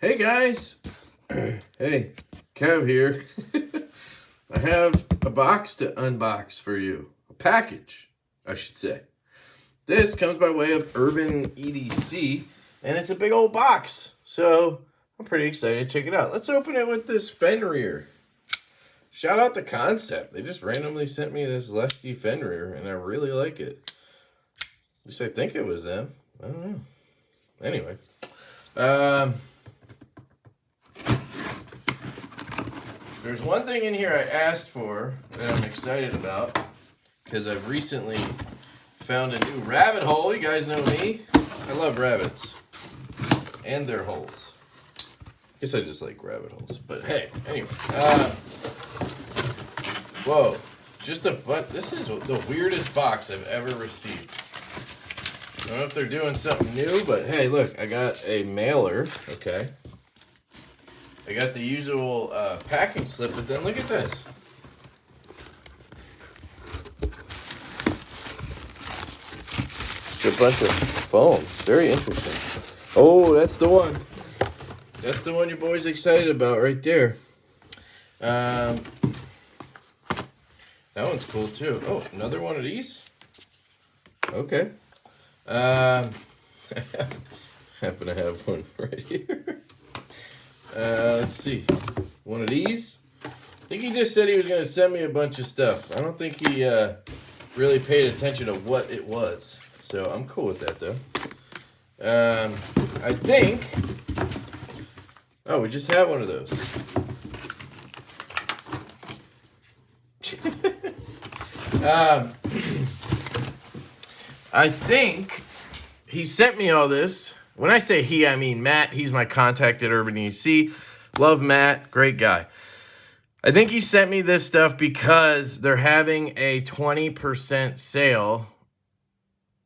Hey guys, hey, Kev here. I have a box to unbox for you. A package, I should say. This comes by way of Urban EDC, and it's a big old box. So, I'm pretty excited to check it out. Let's open it with this Fenrir. Shout out to Concept. They just randomly sent me this Lefty Fenrir, and I really like it. At least I think it was them. I don't know. Anyway. There's one thing in here I asked for that I'm excited about because I've recently found a new rabbit hole. You guys know me. I love rabbits and their holes. I guess I just like rabbit holes. But hey, anyway. Whoa. This is the weirdest box I've ever received. I don't know if they're doing something new, but hey, look. I got a mailer. Okay. I got the usual packing slip, but then look at this. It's a bunch of foam. Very interesting. Oh, that's the one. That's the one your boy's excited about right there. That one's cool too. Oh, another one of these? Okay. I happen to have one right here. Let's see. One of these. I think he just said he was going to send me a bunch of stuff. I don't think he really paid attention to what it was. So I'm cool with that, though. I think... Oh, we just have one of those. I think he sent me all this. When I say he, I mean Matt. He's my contact at Urban EDC. Love Matt. Great guy. I think he sent me this stuff because they're having a 20% sale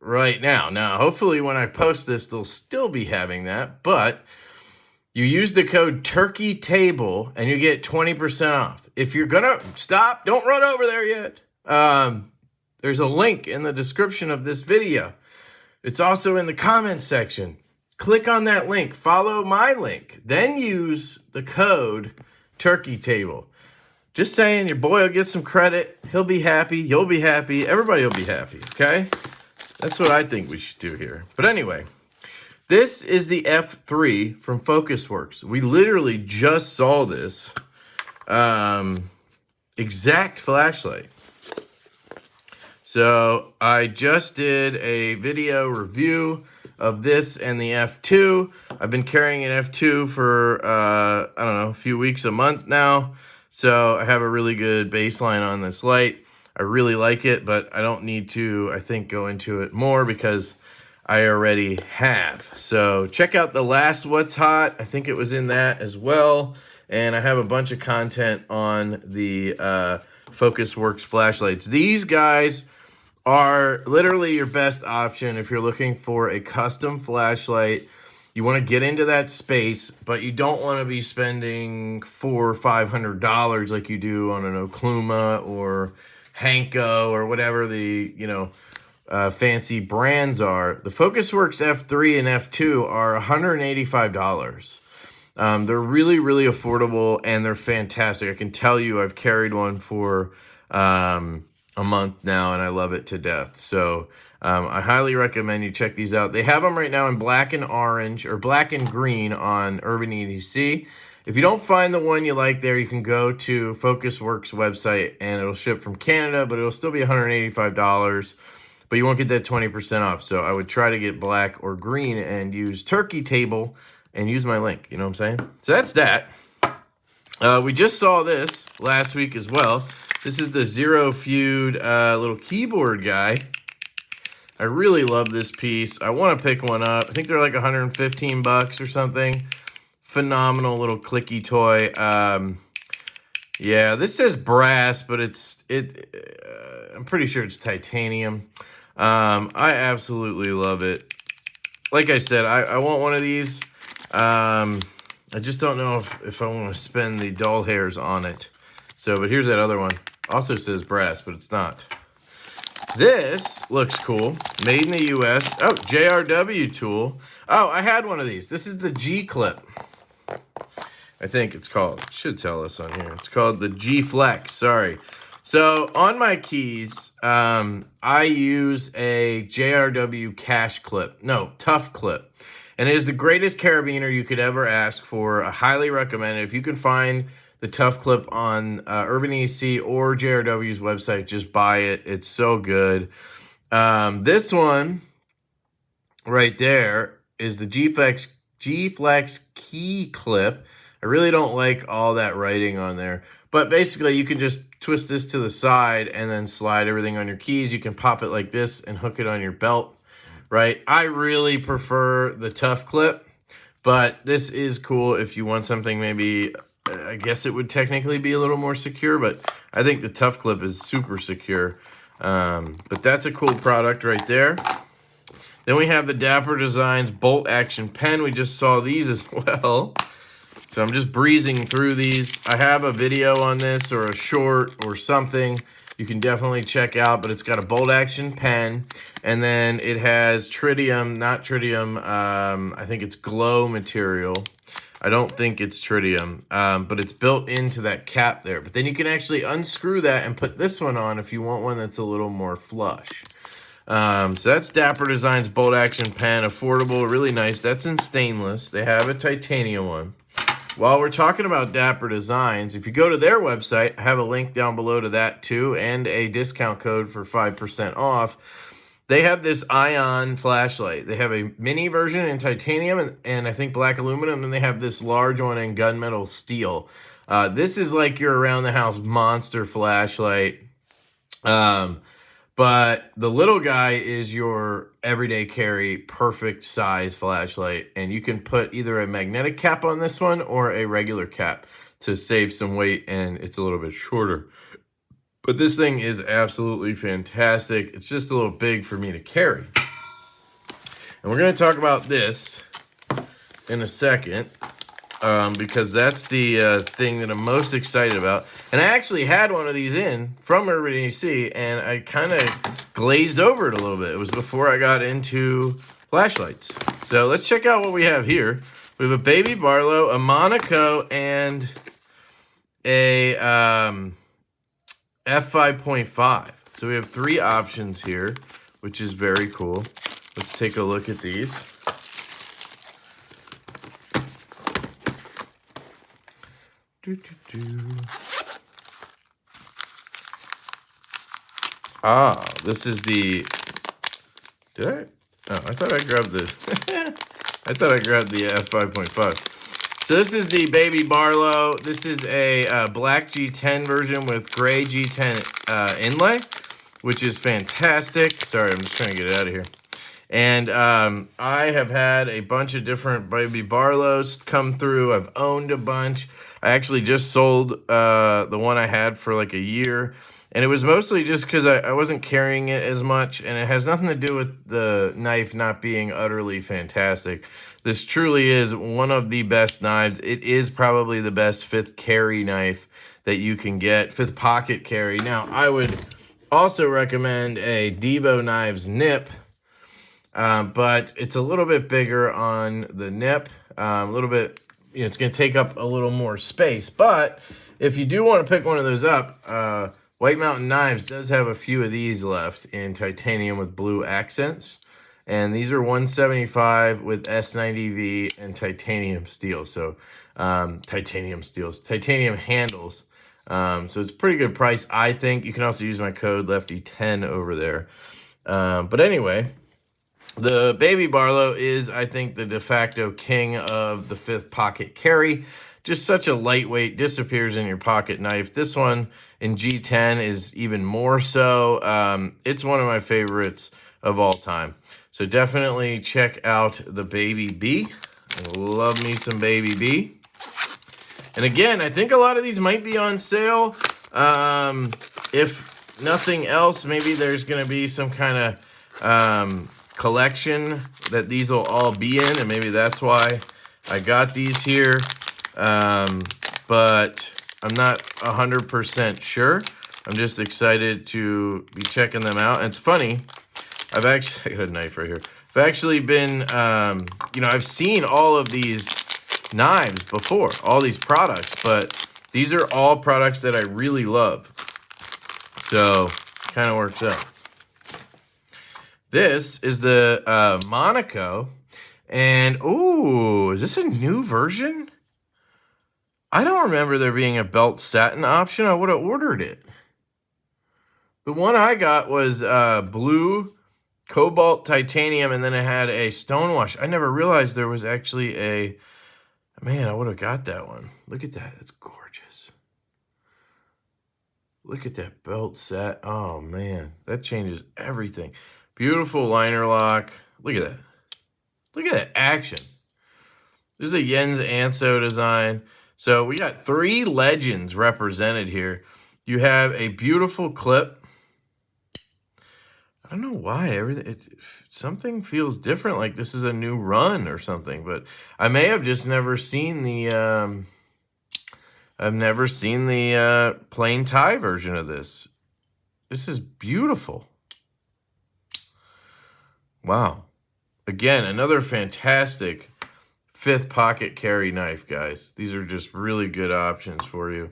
right now. Now, hopefully when I post this, they'll still be having that. But you use the code TURKEYTABLE and you get 20% off. If you're going to stop, don't run over there yet. There's a link in the description of this video. It's also in the comments section. Click on that link, follow my link, then use the code TURKEYTABLE. Just saying, your boy will get some credit. He'll be happy. You'll be happy. Everybody will be happy, okay? That's what I think we should do here. But anyway, this is the F3 from FocusWorks. We literally just saw this exact flashlight. So I just did a video review of this and the F2. I've been carrying an F2 for, I don't know, a few weeks, a month now. So I have a really good baseline on this light. I really like it, but I don't need to, I think, go into it more because I already have. So check out the last What's Hot. I think it was in that as well. And I have a bunch of content on the FocusWorks flashlights. These guys are literally your best option if you're looking for a custom flashlight. You want to get into that space, but you don't want to be spending $400 or $500 like you do on an Okluma or Hanko or whatever the fancy brands are. The FocusWorks F3 and F2 are $185. They're really, really affordable and they're fantastic. I can tell you I've carried one for a month now, and I love it to death. So I highly recommend you check these out. They have them right now in black and orange, or black and green on Urban EDC. If you don't find the one you like there, you can go to FocusWorks website, and it'll ship from Canada, but it'll still be $185. But you won't get that 20% off. So I would try to get black or green and use TURKEYTABLE and use my link. You know what I'm saying? So that's that. We just saw this last week as well. This is the Zero Feud little keyboard guy. I really love this piece. I want to pick one up. I think they're like 115 bucks or something. Phenomenal little clicky toy. Yeah, this says brass, but I'm pretty sure it's titanium. I absolutely love it. Like I said, I want one of these. I just don't know if I want to spend the doll hairs on it. So, but here's that other one. Also says brass, but it's not. This looks cool. Made in the U.S. Oh, JRW tool. Oh, I had one of these. This is the G-clip. I think it's called. It should tell us on here. It's called the G Flex. Sorry. So on my keys, I use a JRW cash clip. No, tough clip. And it is the greatest carabiner you could ever ask for. I highly recommend it. If you can find the tough clip on Urban EC or JRW's website, just buy it. It's so good. This one right there is the G Flex key clip. I really don't like all that writing on there. But basically, you can just twist this to the side and then slide everything on your keys. You can pop it like this and hook it on your belt, right? I really prefer the tough clip, but this is cool if you want something maybe, I guess it would technically be a little more secure, but I think the tough clip is super secure. But that's a cool product right there. Then we have the Dapper Designs bolt action pen. We just saw these as well. So I'm just breezing through these. I have a video on this or a short or something you can definitely check out, but it's got a bolt action pen, and then it has tritium, not tritium, I think it's glow material. I don't think it's tritium, but it's built into that cap there. But then you can actually unscrew that and put this one on if you want one that's a little more flush. So that's Dapper Designs bolt action pen, affordable, really nice. That's in stainless. They have a titanium one. While we're talking about Dapper Designs, if you go to their website, I have a link down below to that too, and a discount code for 5% off. They have this ion flashlight. They have a mini version in titanium and I think black aluminum, and they have this large one in gunmetal steel. This is like your around-the-house monster flashlight. But the little guy is your everyday carry, perfect size flashlight. And you can put either a magnetic cap on this one or a regular cap to save some weight, and it's a little bit shorter. But this thing is absolutely fantastic. It's just a little big for me to carry. And we're going to talk about this in a second. Because that's the thing that I'm most excited about. And I actually had one of these in from Urban EC, and I kind of glazed over it a little bit. It was before I got into flashlights. So let's check out what we have here. We have a Baby Barlow, a Monaco, and a f5.5. So we have 3 options here, which is very cool. Let's take a look at these. Ah, this is the. Did I? Oh, I thought I grabbed the. I thought I grabbed the f5.5. So this is the Baby Barlow. This is a black G10 version with gray G10 inlay, which is fantastic. Sorry, I'm just trying to get it out of here. And I have had a bunch of different Baby Barlows come through. I've owned a bunch. I actually just sold the one I had for like a year. And it was mostly just because I wasn't carrying it as much. And it has nothing to do with the knife not being utterly fantastic. This truly is one of the best knives. It is probably the best 5th carry knife that you can get. 5th pocket carry. Now, I would also recommend a Divo knives nip. But it's a little bit bigger on the nip, a little bit, you know, it's going to take up a little more space. But if you do want to pick one of those up, White Mountain Knives does have a few of these left in titanium with blue accents. And these are $175 with S90V and titanium steel. So titanium handles. So it's a pretty good price, I think. You can also use my code LeftyEDC over there. But anyway, the Baby Barlow is, I think, the de facto king of the 5th pocket carry. Just such a lightweight, disappears in your pocket knife. This one in G10 is even more so. It's one of my favorites of all time. So definitely check out the Baby B. I love me some Baby B. And again, I think a lot of these might be on sale. If nothing else, maybe there's going to be some kind of collection that these will all be in, and maybe that's why I got these here. But I'm not 100% sure. I'm just excited to be checking them out. And it's funny, I got a knife right here. I've actually been, you know, I've seen all of these knives before, all these products, but these are all products that I really love. So, kind of works out. This is the Monaco. And, ooh, is this a new version? I don't remember there being a belt satin option. I would have ordered it. The one I got was blue, cobalt, titanium, and then it had a stonewash. I never realized there was actually a... Man, I would have got that one. Look at that. It's gorgeous. Look at that belt set. Oh, man. That changes everything. Beautiful liner lock. Look at that. Look at that action. This is a Jens Anso design. So we got 3 legends represented here. You have a beautiful clip. I don't know why something feels different, like this is a new run or something, but I may have just never seen the I've never seen the plain tie version of this. This is beautiful. Wow. Again, another fantastic 5th pocket carry knife, guys. These are just really good options for you.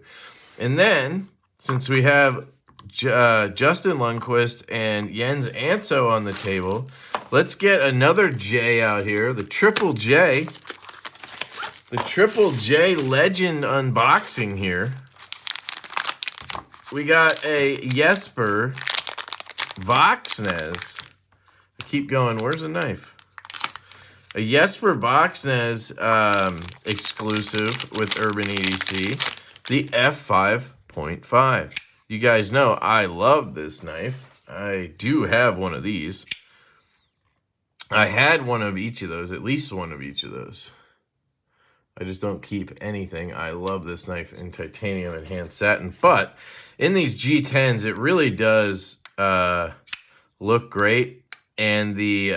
And then, since we have Justin Lundquist and Jens Anso on the table, let's get another J out here, the Triple J. The Triple J Legend unboxing here. We got a Jesper Voxnäs. Keep going. Where's the knife? A Jesper Voxnäs exclusive with Urban EDC, the F5.5. You guys know I love this knife. I do have one of these. I had one of each of those, at least one of each of those. I just don't keep anything. I love this knife in titanium and hand satin. But in these G10s, it really does look great. And the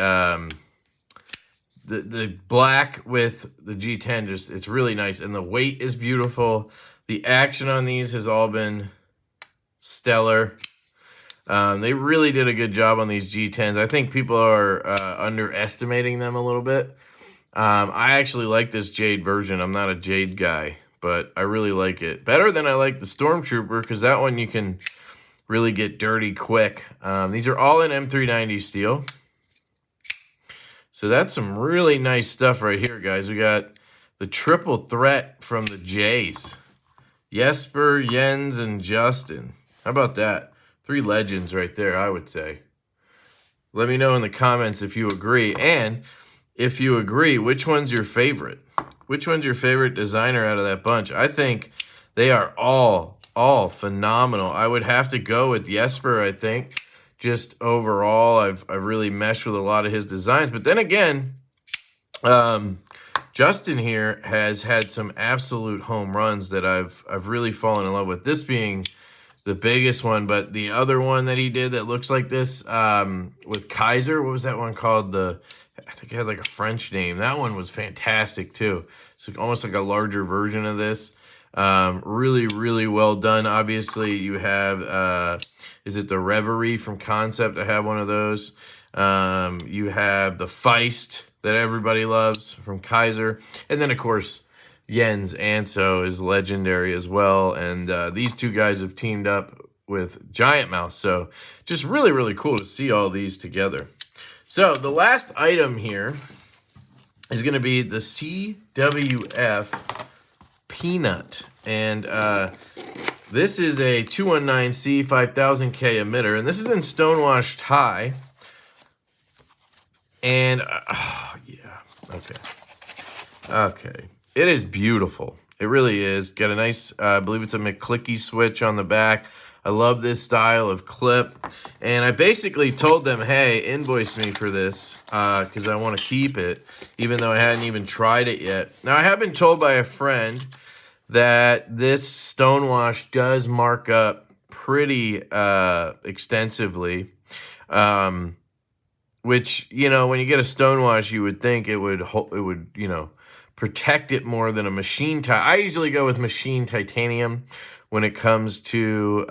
black with the G10, just it's really nice. And the weight is beautiful. The action on these has all been stellar. They really did a good job on these G10s. I think people are underestimating them a little bit. I actually like this Jade version. I'm not a Jade guy, but I really like it. Better than I like the Stormtrooper, because that one you can really get dirty quick. These are all in M390 steel. So that's some really nice stuff right here, guys. We got the triple threat from the Jays. Jesper, Jens, and Justin. How about that? 3 legends right there, I would say. Let me know in the comments if you agree. And if you agree, which one's your favorite? Which one's your favorite designer out of that bunch? I think they are all phenomenal. I would have to go with Jesper, I think. Just overall, I've really meshed with a lot of his designs. But then again, Justin here has had some absolute home runs that I've really fallen in love with. This being the biggest one, but the other one that he did that looks like this with Kaiser, what was that one called? I think it had like a French name. That one was fantastic too. It's almost like a larger version of this. Really, really well done. Obviously, you have, is it the Reverie from Concept? I have one of those. You have the Feist that everybody loves from Kaiser. And then, of course, Jens Anso is legendary as well. And these 2 guys have teamed up with Giant Mouse. So just really, really cool to see all these together. So the last item here is going to be the CWF Peanut. And this is a 219C 5000K emitter. And this is in Stonewashed High. And, yeah, okay. It is beautiful. It really is. Got a nice, I believe it's a McClicky switch on the back. I love this style of clip. And I basically told them, hey, invoice me for this because I want to keep it, even though I hadn't even tried it yet. Now, I have been told by a friend that this Stonewash does mark up pretty extensively, which, you know, when you get a Stonewash, you would think it would, you know, protect it more than a machine tie. I usually go with machine titanium when it comes to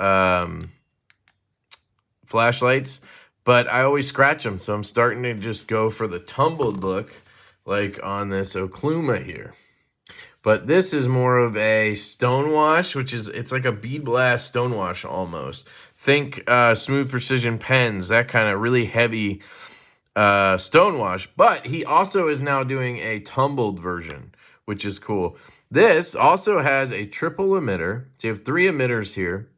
flashlights, but I always scratch them, so I'm starting to just go for the tumbled look, like on this Okluma here. But this is more of a stonewash, which is, it's like a bead blast stonewash almost. Think Smooth Precision pens, that kind of really heavy stonewash. But he also is now doing a tumbled version, which is cool. This also has a triple emitter. So you have 3 emitters here.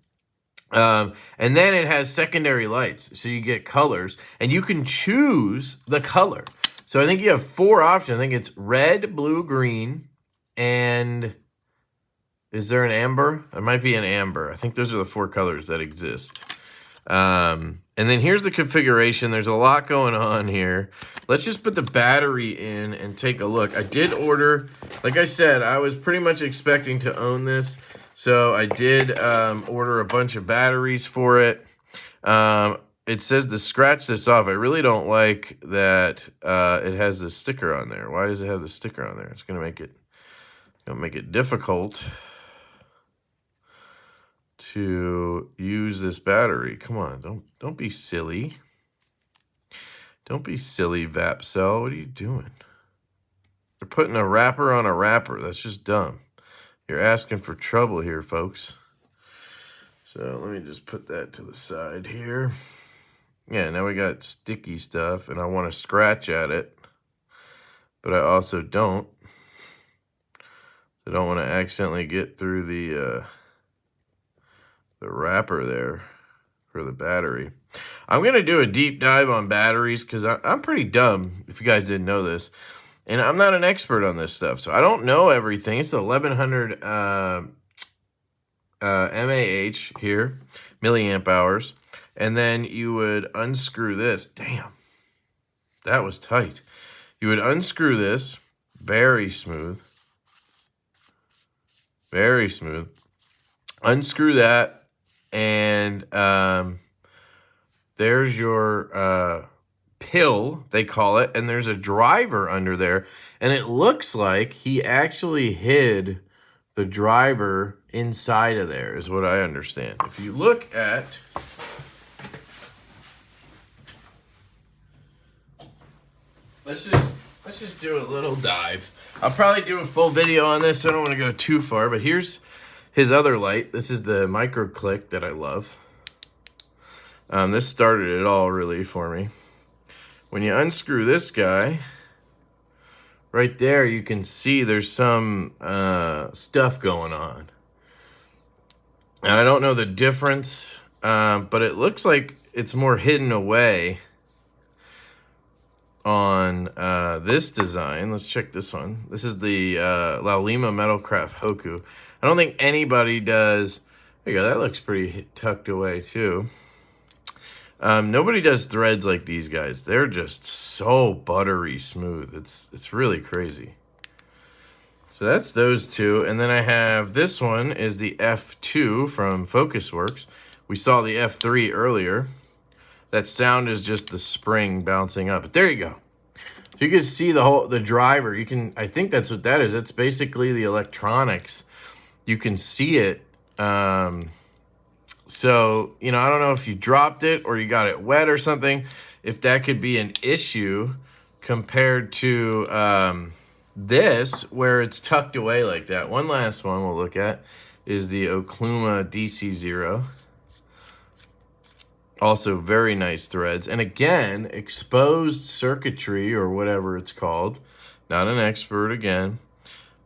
And then it has secondary lights, so you get colors, and you can choose the color. So I think you have 4 options. I think it's red, blue, green, and is there an amber? There might be an amber. I think those are the 4 colors that exist. And then here's the configuration. There's a lot going on here. Let's just put the battery in and take a look. I did order, like I said, I was pretty much expecting to own this. So I did order a bunch of batteries for it. It says to scratch this off. I really don't like that it has the sticker on there. Why does it have the sticker on there? It's gonna make it difficult to use this battery. Come on, don't be silly. Don't be silly, Vapcell. What are you doing? They're putting a wrapper on a wrapper. That's just dumb. You're asking for trouble here, folks. So let me just put that to the side here. Yeah, now we got sticky stuff, and I want to scratch at it, but I also don't. I don't want to accidentally get through the wrapper there for the battery. I'm going to do a deep dive on batteries because I'm pretty dumb, if you guys didn't know this. And I'm not an expert on this stuff, so I don't know everything. It's 1100 mAh here, milliamp hours. And then you would unscrew this. Damn, that was tight. You would unscrew this, very smooth. Very smooth. Unscrew that, and there's your pill, they call it, and there's a driver under there, and it looks like he actually hid the driver inside of there, is what I understand. If you look at let's just do a little dive. I'll probably do a full video on this, so I don't want to go too far, but here's his other light. This is the micro click that I love. This started it all really for me. When you unscrew this guy, right there you can see there's some stuff going on. And I don't know the difference, but it looks like it's more hidden away on this design. Let's check this one. This is the Laulima Metalcraft Hoku. I don't think anybody does. There you go. That looks pretty tucked away too. Nobody does threads like these guys. They're just so buttery smooth. It's really crazy. So that's those two. And then I have this one is the F2 from Focusworks. We saw the F3 earlier. That sound is just the spring bouncing up. But there you go. So you can see the driver. You can, I think that's what that is. It's basically the electronics. You can see it. So, you know, I don't know if you dropped it or you got it wet or something, if that could be an issue compared to this, where it's tucked away like that. One last one we'll look at is the Okluma DC0. Also very nice threads. And again, exposed circuitry or whatever it's called. Not an expert again.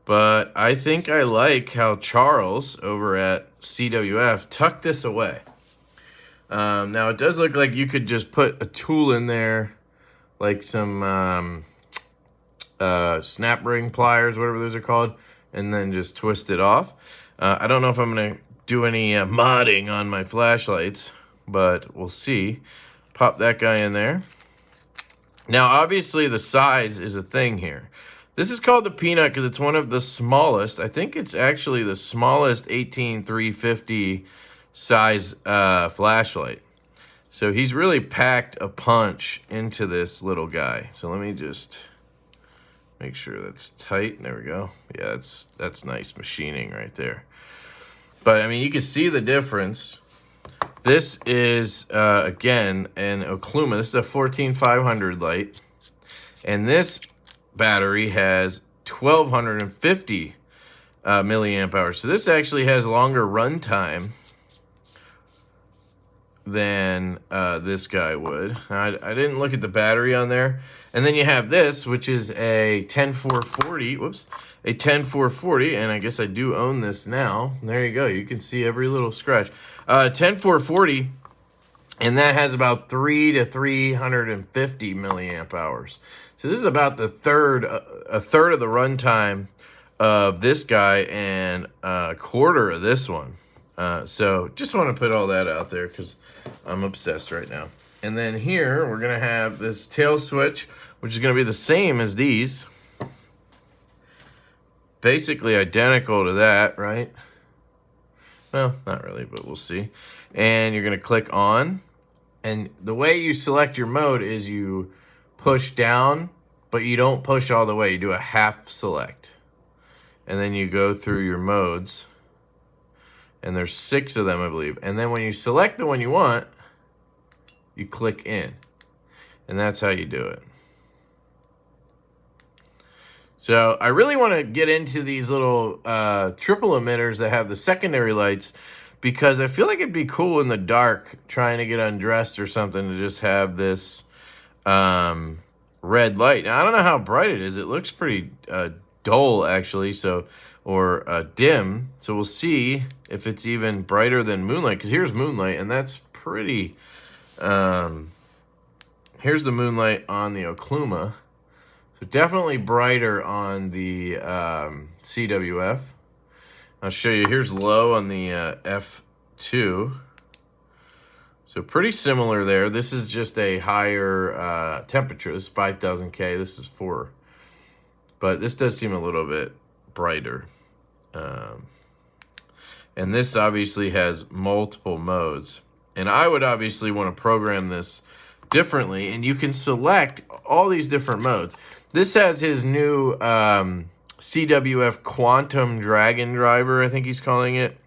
But I think I like how Charles over at CWF tucked this away. Now it does look like you could just put a tool in there, like some snap ring pliers, whatever those are called, and then just twist it off. I don't know if I'm going to do any modding on my flashlights, but we'll see. Pop that guy in there. Now, obviously, the size is a thing here. This is called the Peanut because it's one of the smallest. I think it's actually the smallest 18350 size flashlight. So he's really packed a punch into this little guy. So let me just make sure that's tight. There we go. Yeah, that's nice machining right there. But, I mean, you can see the difference. This is, again, an Okluma. This is a 14500 light. And this battery has 1250 milliamp hours. So this actually has longer runtime than this guy would. I didn't look at the battery on there. And then you have this, which is a 10440. Whoops, a 10440, and I guess I do own this now. There you go. You can see every little scratch. 10440, and that has about 3 to 350 milliamp hours. So this is about a third of the runtime of this guy and a quarter of this one. So just want to put all that out there because I'm obsessed right now. And then here we're going to have this tail switch, which is going to be the same as these. Basically identical to that, right? Well, not really, but we'll see. And you're going to click on. And the way you select your mode is you push down, but you don't push all the way. You do a half select. And then you go through your modes. And there's 6 of them, I believe. And then when you select the one you want, you click in. And that's how you do it. So I really want to get into these little triple emitters that have the secondary lights, because I feel like it'd be cool in the dark trying to get undressed or something to just have this red light. Now, I don't know how bright it is. It looks pretty dull, actually, so or dim. So we'll see if it's even brighter than moonlight, because here's moonlight, and that's pretty... here's the moonlight on the Okluma. So definitely brighter on the CWF. I'll show you. Here's low on the F2. So pretty similar there. This is just a higher temperature. This is 5000 K. This is 4. But this does seem a little bit brighter. And this obviously has multiple modes. And I would obviously want to program this differently. And you can select all these different modes. This has his new CWF Quantum Dragon driver, I think he's calling it.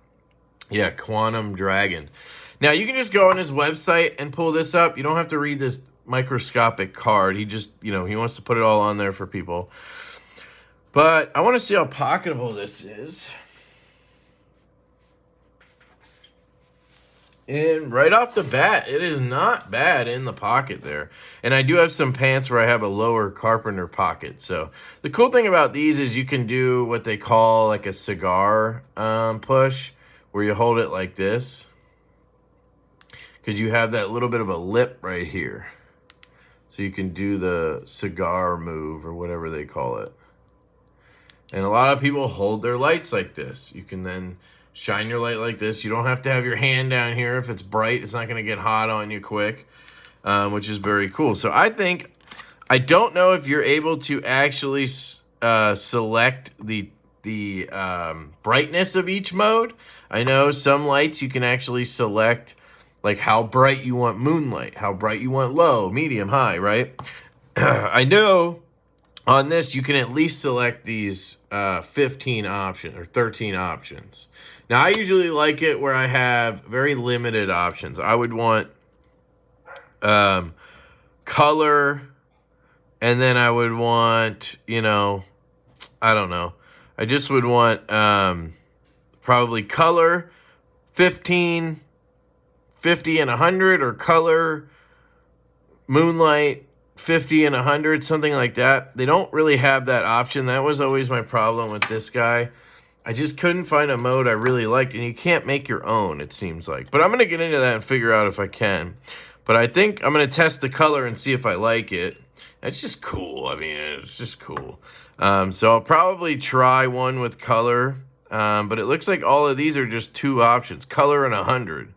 Yeah, Quantum Dragon. Now, you can just go on his website and pull this up. You don't have to read this microscopic card. He just, he wants to put it all on there for people. But I want to see how pocketable this is. And right off the bat, it is not bad in the pocket there. And I do have some pants where I have a lower carpenter pocket. So the cool thing about these is you can do what they call like a cigar push, where you hold it like this, because you have that little bit of a lip right here. So you can do the cigar move or whatever they call it. And a lot of people hold their lights like this. You can then shine your light like this. You don't have to have your hand down here. If it's bright, it's not going to get hot on you quick, which is very cool. So I don't know if you're able to actually select the brightness of each mode. I know some lights you can actually select like how bright you want moonlight, how bright you want low, medium, high, right? I know on this you can at least select these 15 options or 13 options. Now, I usually like it where I have very limited options. I would want color, and then I would want, I don't know. I just would want probably color, 15, 50, and 100, or color, moonlight, 50 and 100, something like that. They don't really have that option. That was always my problem with this guy. I just couldn't find a mode I really liked, and you can't make your own, it seems like. But I'm going to get into that and figure out if I can. But I think I'm going to test the color and see if I like it. It's just cool. I mean, it's just cool. So I'll probably try one with color. But it looks like all of these are just 2 options. Color and 100.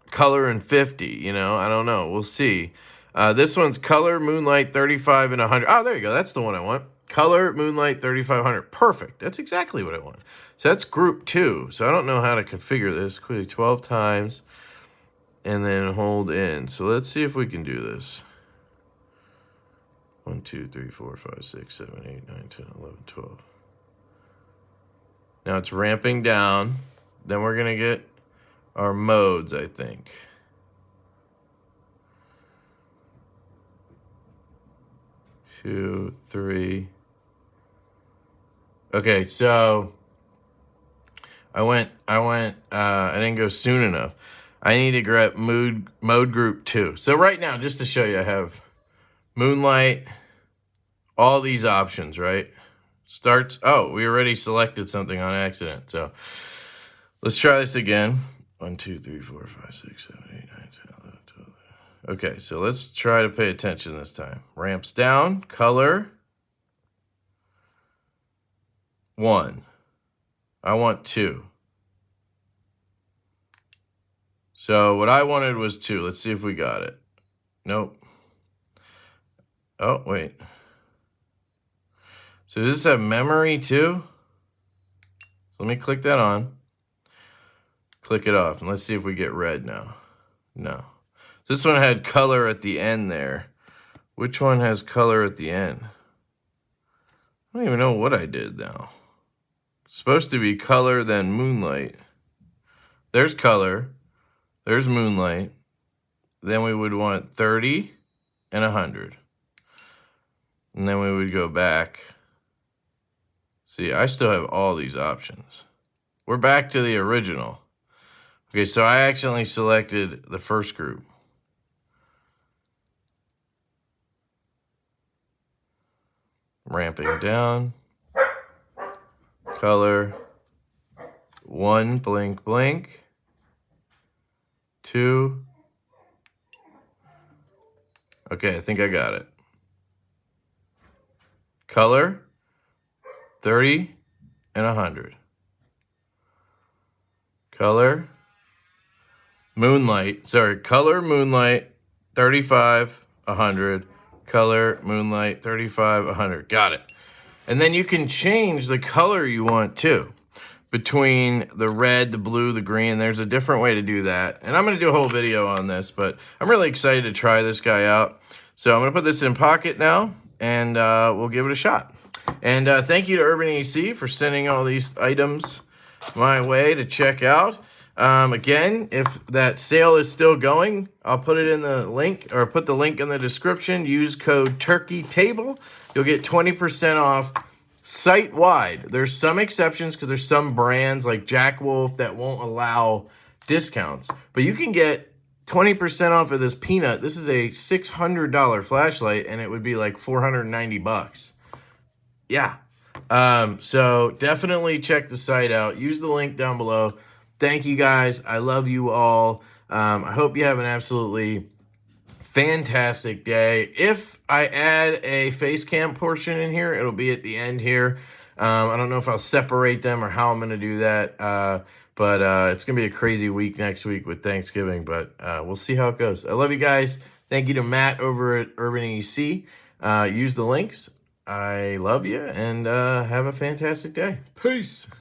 Color and 50, I don't know. We'll see. This one's color, moonlight, 35 and 100. Oh, there you go. That's the one I want. Color, moonlight, 3500. Perfect. That's exactly what I want. So that's group 2. So I don't know how to configure this. Quickly 12 times and then hold in. So let's see if we can do this. 1, 2, 3, 4, 5, 6, 7, 8, 9, 10, 11, 12. Now it's ramping down. Then we're going to get our modes, I think. Two, 3. Okay, so I didn't go soon enough. I need to grab mode group 2. So right now, just to show you, I have Moonlight, all these options, right? Starts, oh, we already selected something on accident. So let's try this again. 1, 2, 3, 4, 5, 6, 7, 8, 9, 10, 11, 12. Okay, so let's try to pay attention this time. Ramps down, color 1. I want 2. So what I wanted was 2. Let's see if we got it. Nope. Oh, wait. So does this have memory too? Let me click that on. Click it off, and let's see if we get red now. No. This one had color at the end there. Which one has color at the end? I don't even know what I did now. It's supposed to be color, then moonlight. There's color. There's moonlight. Then we would want 30 and 100. And then we would go back. See, I still have all these options. We're back to the original. Okay, so I accidentally selected the first group. Ramping down. Color. 1, blink, blink. 2. Okay, I think I got it. Color. 30 and 100. Color. Moonlight. Sorry, color, moonlight. 35, 100. Color, moonlight. 35, 100. Got it. And then you can change the color you want too. Between the red, the blue, the green. There's a different way to do that. And I'm going to do a whole video on this, but I'm really excited to try this guy out. So I'm going to put this in pocket now, and we'll give it a shot. And thank you to LeftyEDC for sending all these items my way to check out. Again, if that sale is still going, I'll put it in the link, or put the link in the description. Use code TURKEYTABLE. You'll get 20% off site-wide. There's some exceptions because there's some brands like Jack Wolf that won't allow discounts. But you can get 20% off of this peanut. This is a $600 flashlight, and it would be like 490 bucks. Yeah. So definitely check the site out. Use the link down below. Thank you guys. I love you all. I hope you have an absolutely fantastic day. If I add a face cam portion in here, it'll be at the end here. I don't know if I'll separate them or how I'm going to do that. But it's going to be a crazy week next week with Thanksgiving. But we'll see how it goes. I love you guys. Thank you to Matt over at LeftyEDC. Use the links. I love you, and have a fantastic day. Peace.